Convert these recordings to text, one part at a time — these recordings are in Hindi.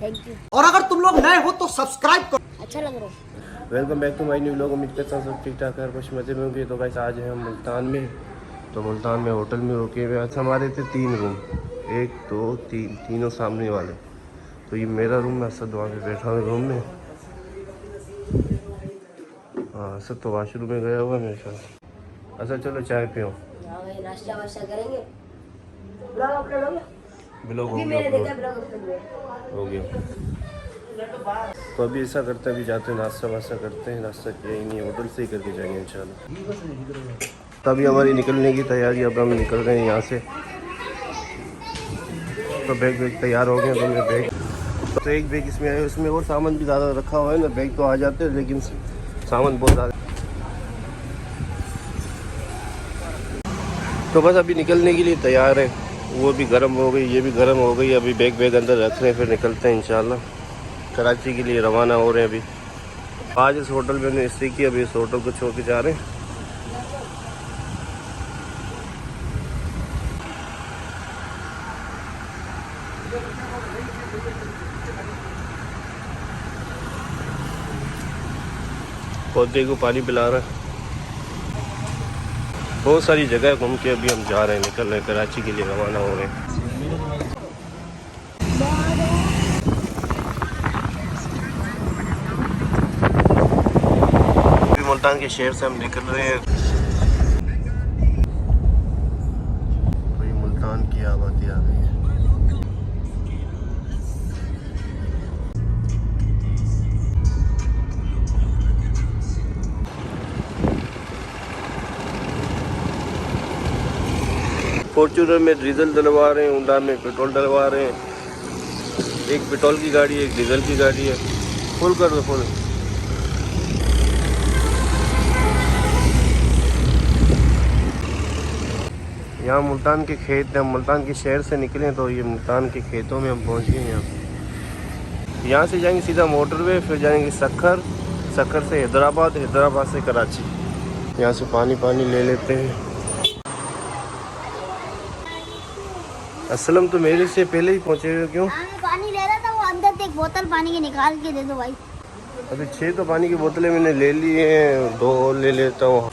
Thank you. और अगर तुम लोग नए हो तो सब्सक्राइब करो। अच्छा लग रहा है। Welcome back to my new vlog. उम्मीद करता हूँ सब ठीक ठाक है, कुछ मज़े में होंगे। तो गाइस आज हैं हम मुल्तान में। तो मुल्तान में होटल में रुके हुए। आज हमारे थे 3 रूम, 1 2 3, तीनों सामने वाले। तो ये मेरा रूम है, असद वहाँ पे बैठा हुआ रूम में। हाँ असद तो वाशरूम में गया हुआ है मेरे साथ। असद चलो चाय पियो। नाश्ता वास्ता करेंगे। ब्लॉग हो गया। तो अभी ऐसा करते हैं, अभी जाते हैं नाश्ता वास्ता करते हैं। नाश्ता किया ही नहीं, होटल से ही करके जाएंगे इंशाल्लाह। तो अभी हमारी निकलने की तैयारी, अब हम निकल रहे हैं यहाँ से। तो बैग वैग तैयार हो गए। तो मेरे बैग तो एक बैग इसमें आया, उसमें और सामान भी ज़्यादा रखा हुआ है ना। बैग तो आ जाते हैं लेकिन सामान बहुत ज़्यादा। तो बस अभी निकलने के लिए तैयार है। वो भी गर्म हो गई, ये भी गर्म हो गई। अभी बैग अंदर रख रहे हैं, फिर निकलते हैं इंशाल्लाह। कराची के लिए रवाना हो रहे हैं। अभी आज इस होटल में हमने स्टे किया, अभी इस होटल को छोड़ के जा रहे हैं। पौधे को पानी पिला रहा है। बहुत सारी जगह घूम के अभी हम जा रहे हैं, निकल रहे हैं, कराची के लिए रवाना हो रहे हैं। अभी मुल्तान के शहर से हम निकल रहे हैं। तो ये मुल्तान की आबादी आ गई है। फॉर्च्यूनर में डीजल डलवा रहे हैं, होंडा में पेट्रोल डलवा रहे हैं। एक पेट्रोल की गाड़ी है, एक डीजल की गाड़ी है। फुल कर दो फुल। यहाँ मुल्तान के खेत हैं। हम मुल्तान के शहर से निकले तो ये मुल्तान के खेतों में हम पहुँच गए। यहाँ से जाएंगे सीधा मोटरवे, फिर जाएंगे सक्खर, सक्खर से हैदराबाद, हैदराबाद से कराची। यहाँ से पानी ले लेते हैं। असलम तो मेरे से पहले ही पहुँचे हुए। क्यों? पानी ले रहा था, वो अंदर से एक बोतल पानी की निकाल के दे दो भाई। अभी 6 तो पानी की बोतलें मैंने ले ली हैं, 2 और ले लेता हूँ।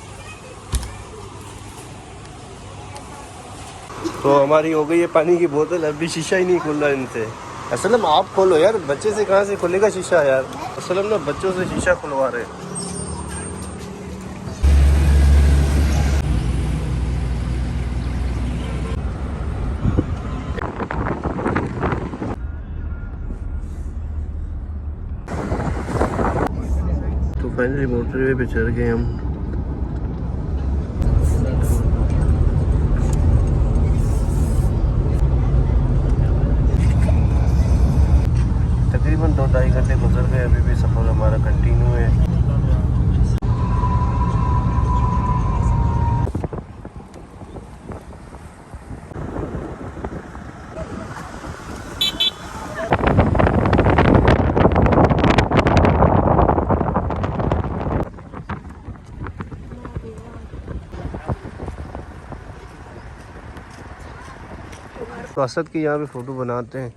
तो हमारी हो गई है पानी की बोतल। अभी शीशा ही नहीं खुल रहा इनसे। असलम आप खोलो यार, बच्चे से कहाँ से खुलेगा शीशा यार। असलम ना बच्चों से शीशा खुलवा रहे हैं। तो फाइनली मोटरवे पे चढ़ गए हम। तकरीबन 2-2.5 घंटे गुजर गए। अभी भी सफ़र हमारा कंटिन्यू है। तो असद के यहाँ पे फ़ोटो बनाते हैं।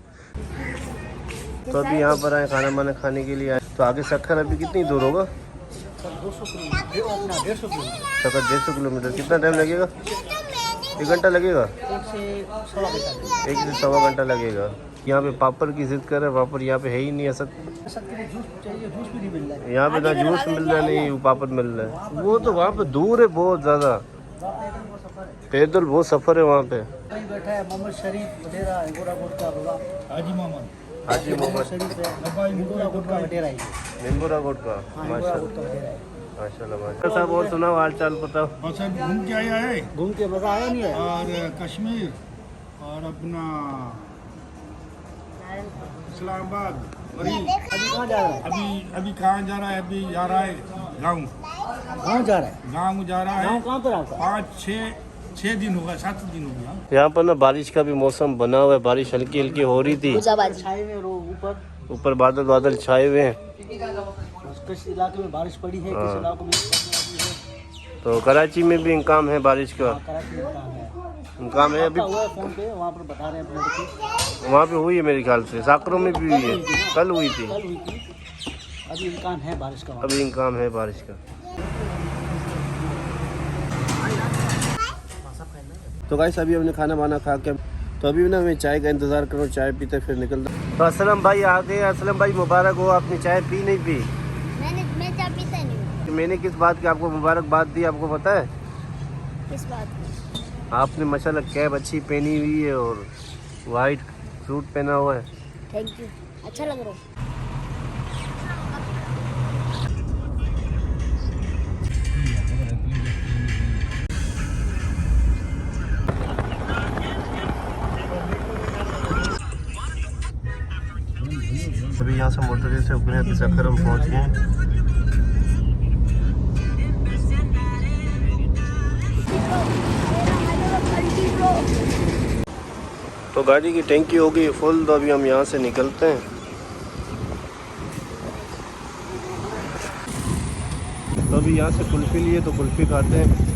तो अभी यहाँ पर आए, खाना वाना खाने के लिए आए। तो आगे सक्खर अभी कितनी दूर होगा? 150 किलोमीटर। कितना टाइम लगेगा? 1 घंटा लगेगा? 1 से 1.25 घंटा लगेगा। यहाँ पे पापड़ की जिद कर रहे हैं। पापड़ यहाँ पे है ही नहीं। असद यहाँ पे ना जूस मिल रहा है, नहीं वो पापड़ मिल रहा है। वो तो वहाँ पे दूर है बहुत ज़्यादा, पैदल बहुत सफ़र है वहाँ पे। बैठा है मोहम्मद शरीफ वडेरा हाजी मोहम्मद निम्बूरा कोट का। माशाल्लाह साहब। और सुनाओ हाल चाल बताओ। बस घूम के आया है, घूम के मजा आया नहीं है। और कश्मीर और अपना इस्लामाबाद। अभी कहाँ जा रहा है? अभी कहाँ जा रहा है? अभी जा रहा है गाँव जा रहा है। गाँव जा रहा है। कहाँ पर आपका? 5-6 दिन होगा, 7 दिन हो गया। यहाँ पर ना बारिश का भी मौसम बना हुआ है। बारिश हल्की हल्की हो रही थी। ऊपर बादल छाए हुए हैं। किस इलाके में बारिश पड़ी है, किस इलाके में। तो कराची में भी इंकाम है बारिश का। कराची में काम है। काम है अभी हुआ फोन पे, वहाँ पर बता रहे हैं अपने लड़के। वहाँ पे हुई है मेरे ख्याल से, साकरों में भी हुई है, कल हुई थी। कल हुई थी, अभी इम्कान है बारिश का। अभी इम्कान है बारिश का। तो गाइस अभी हमने खाना वाना खा के, तो अभी ना मैं चाय का इंतज़ार करूँ, चाय पीते फिर निकलता। तो असलम भाई आ गए। असलम भाई मुबारक हो, आपने चाय पी नहीं पी? मैं चाय पीता नहीं हूँ। मैंने किस बात की आपको मुबारकबाद दी, आपको पता है? किस बात की? आपने माशाल्लाह कैब अच्छी पहनी हुई है और वाइट सूट पहना हुआ है। थैंक यू, अच्छा लग रहा है। अभी यहाँ से मोटरवे से उतरे अभी सखर हम पहुँच गए हैं। तो गाड़ी की टैंकी हो गई फुल, तो अभी हम यहाँ से निकलते हैं। तो अभी यहाँ से कुल्फ़ी लिए, तो कुल्फ़ी खाते हैं।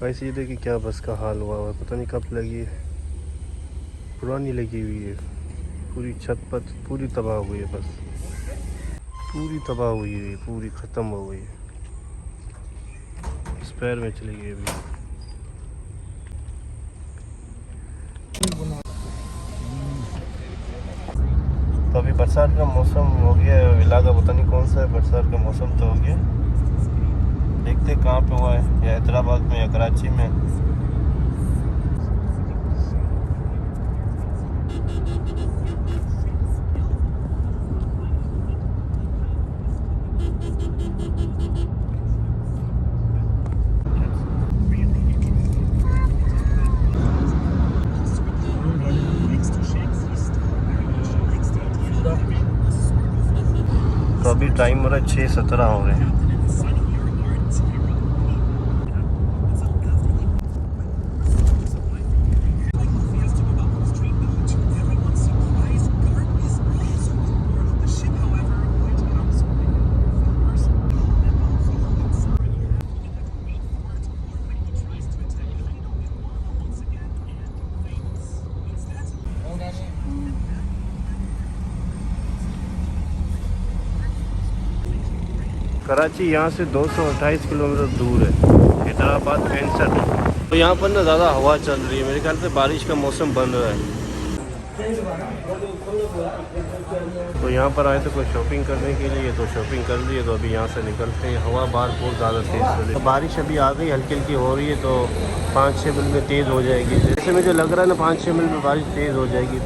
वैसे ये देखिए क्या बस का हाल हुआ है, पता नहीं कब लगी है, पुरानी लगी हुई है, पूरी छत पत पूरी तबाह हुई है, बस पूरी तबाह हुई है, पूरी ख़त्म हो गई है, स्पेयर में चली गई अभी। तो अभी बरसात का मौसम हो गया है, इलाका पता नहीं कौन सा है, बरसात का मौसम तो हो गया। देखते कहाँ पे हुआ है, या हैदराबाद में या कराची में। तो अभी टाइम हो रहा है 6:17 हो रहे हैं। कराची यहाँ से 228 किलोमीटर दूर है, हैदराबाद 65। तो यहाँ पर ना ज़्यादा हवा चल रही है, मेरे ख्याल से बारिश का मौसम बन रहा है। तो यहाँ पर आए थे कोई शॉपिंग करने के लिए, तो शॉपिंग कर लिए, तो अभी यहाँ से निकलते हैं। हवा बाहर बहुत ज़्यादा तेज़ चल रही है, तो बारिश अभी आ गई, हल्की हल्की हो रही है, तो 5-6 मिनट में तेज़ हो जाएगी। जैसे मुझे लग रहा है ना 5-6 मिनट में बारिश तेज़ हो जाएगी।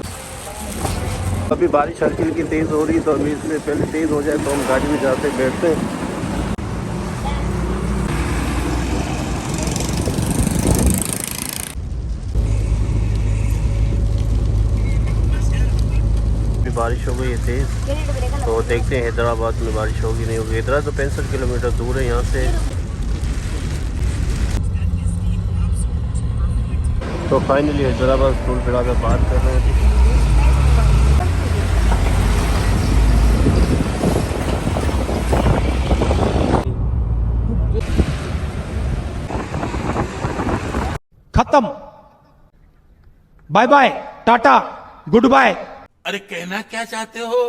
अभी बारिश हल्की हल्की तेज़ हो रही है, तो अभी इससे पहले तेज़ हो जाए तो हम गाड़ी में जाते बैठते हैं। बारिश हो गई है तेज़, तो देखते हैं हैदराबाद में बारिश होगी नहीं होगी। हैदराबाद तो 65 किलोमीटर दूर है यहाँ से। तो फाइनली हैदराबाद टोल प्लाजा पार कर रहे हैं। खत्म, bye bye, tata, goodbye. अरे कहना क्या चाहते हो?